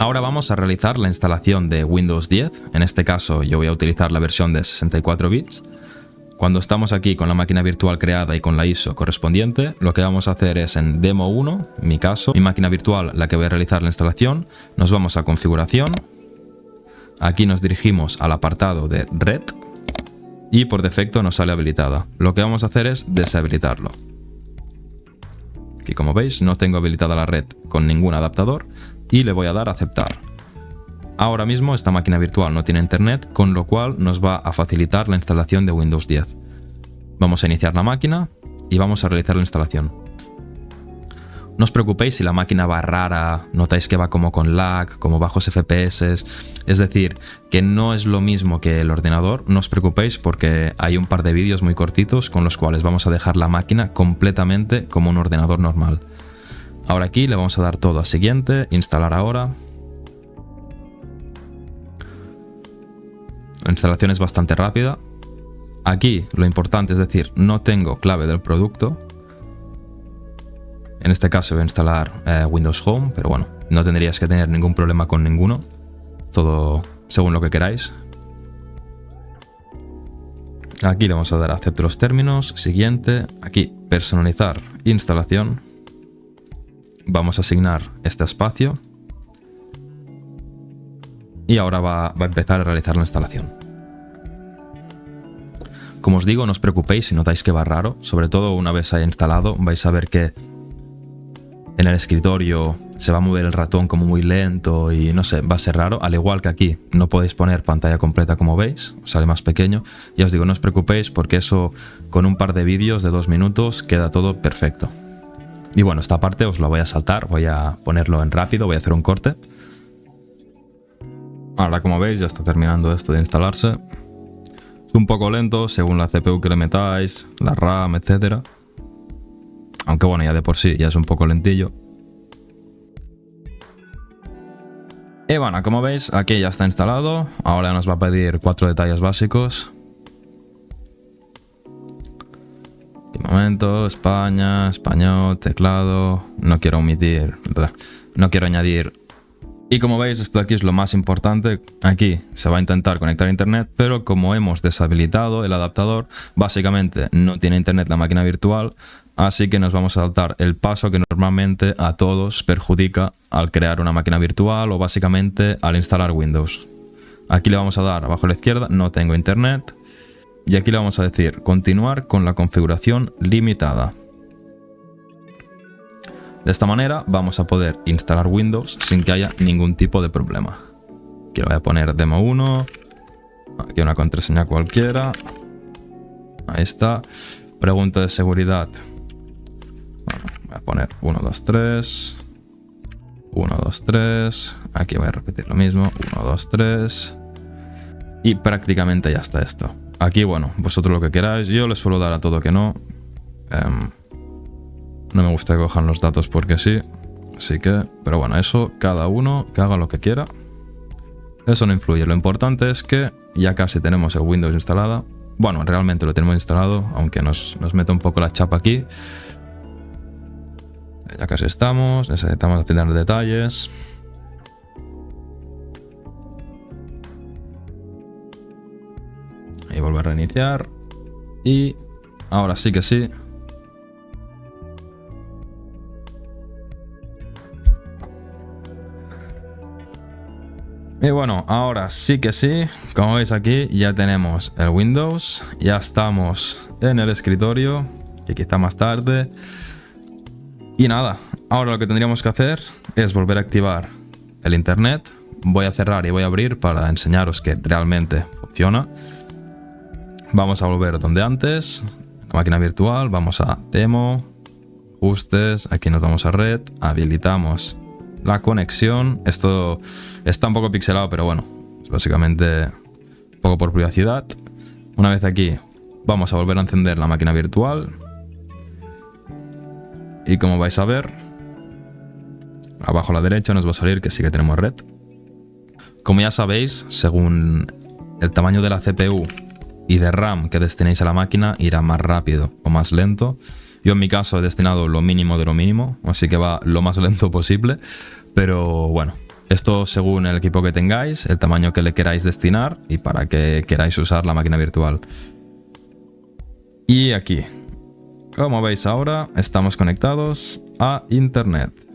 Ahora vamos a realizar la instalación de Windows 10. En este caso yo voy a utilizar la versión de 64 bits. Cuando estamos aquí con la máquina virtual creada y con la ISO correspondiente, lo que vamos a hacer es en Demo 1, mi caso, mi máquina virtual, la que voy a realizar la instalación, nos vamos a Configuración. Aquí nos dirigimos al apartado de Red y por defecto nos sale habilitada. Lo que vamos a hacer es deshabilitarlo. Aquí, como veis, no tengo habilitada la red con ningún adaptador y le voy a dar a aceptar. Ahora mismo esta máquina virtual no tiene internet, con lo cual nos va a facilitar la instalación de Windows 10. Vamos a iniciar la máquina y vamos a realizar la instalación. No os preocupéis si la máquina va rara, notáis que va como con lag, como bajos FPS, es decir, que no es lo mismo que el ordenador. No os preocupéis porque hay un par de vídeos muy cortitos con los cuales vamos a dejar la máquina completamente como un ordenador normal. Ahora aquí le vamos a dar todo a siguiente, instalar ahora. La instalación es bastante rápida. Aquí lo importante es decir, no tengo clave del producto. En este caso voy a instalar Windows Home, pero bueno, no tendríais que tener ningún problema con ninguno. Todo según lo que queráis. Aquí le vamos a dar a acepto los términos. Siguiente, aquí personalizar instalación. Vamos a asignar este espacio. Y ahora va a empezar a realizar la instalación. Como os digo, no os preocupéis si notáis que va raro. Sobre todo una vez haya instalado, vais a ver que en el escritorio se va a mover el ratón como muy lento y no sé, va a ser raro. Al igual que aquí, no podéis poner pantalla completa como veis, os sale más pequeño. Ya os digo, no os preocupéis porque eso con un par de vídeos de 2 minutos queda todo perfecto. Y bueno, esta parte os la voy a saltar, voy a ponerlo en rápido, voy a hacer un corte. Ahora, como veis, ya está terminando esto de instalarse. Es un poco lento según la CPU que le metáis, la RAM, etc. Aunque bueno, ya de por sí ya es un poco lentillo. Y bueno, como veis, aquí ya está instalado. Ahora nos va a pedir 4 detalles básicos. Un momento, España, español, teclado. No quiero omitir, ¿verdad? No quiero añadir. Y como veis, esto de aquí es lo más importante. Aquí se va a intentar conectar a internet, pero como hemos deshabilitado el adaptador, básicamente no tiene internet la máquina virtual, así que nos vamos a saltar el paso que normalmente a todos perjudica al crear una máquina virtual o básicamente al instalar Windows. Aquí le vamos a dar abajo a la izquierda, no tengo internet, y aquí le vamos a decir continuar con la configuración limitada. De esta manera vamos a poder instalar Windows sin que haya ningún tipo de problema. Aquí le voy a poner Demo 1. Aquí una contraseña cualquiera. Ahí está. Pregunta de seguridad. Bueno, voy a poner 123. 123. Aquí voy a repetir lo mismo. 123. Y prácticamente ya está esto. Aquí, bueno, vosotros lo que queráis. Yo le suelo dar a todo que no. No me gusta que cojan los datos porque sí. Así que, pero bueno, eso cada uno que haga lo que quiera. Eso no influye. Lo importante es que ya casi tenemos el Windows instalado. Bueno, realmente lo tenemos instalado, aunque nos mete un poco la chapa aquí. Ya casi estamos. Necesitamos afinar detalles. Y volver a reiniciar. Y ahora sí que sí. Y bueno, ahora sí que sí, como veis aquí ya tenemos el Windows, ya estamos en el escritorio, que quizá más tarde. Y nada, ahora lo que tendríamos que hacer es volver a activar el internet. Voy a cerrar y voy a abrir para enseñaros que realmente funciona. Vamos a volver donde antes, la máquina virtual, vamos a Demo, Ajustes, aquí nos vamos a Red, habilitamos la conexión. Esto está un poco pixelado, pero bueno, es básicamente un poco por privacidad. Una vez aquí, vamos a volver a encender la máquina virtual. Y como vais a ver, abajo a la derecha nos va a salir que sí que tenemos red. Como ya sabéis, según el tamaño de la CPU y de RAM que destinéis a la máquina, irá más rápido o más lento. Yo en mi caso he destinado lo mínimo de lo mínimo, así que va lo más lento posible. Pero bueno, Esto según el equipo que tengáis, el tamaño que le queráis destinar y para que queráis usar la máquina virtual. Y aquí, como veis ahora, estamos conectados a internet.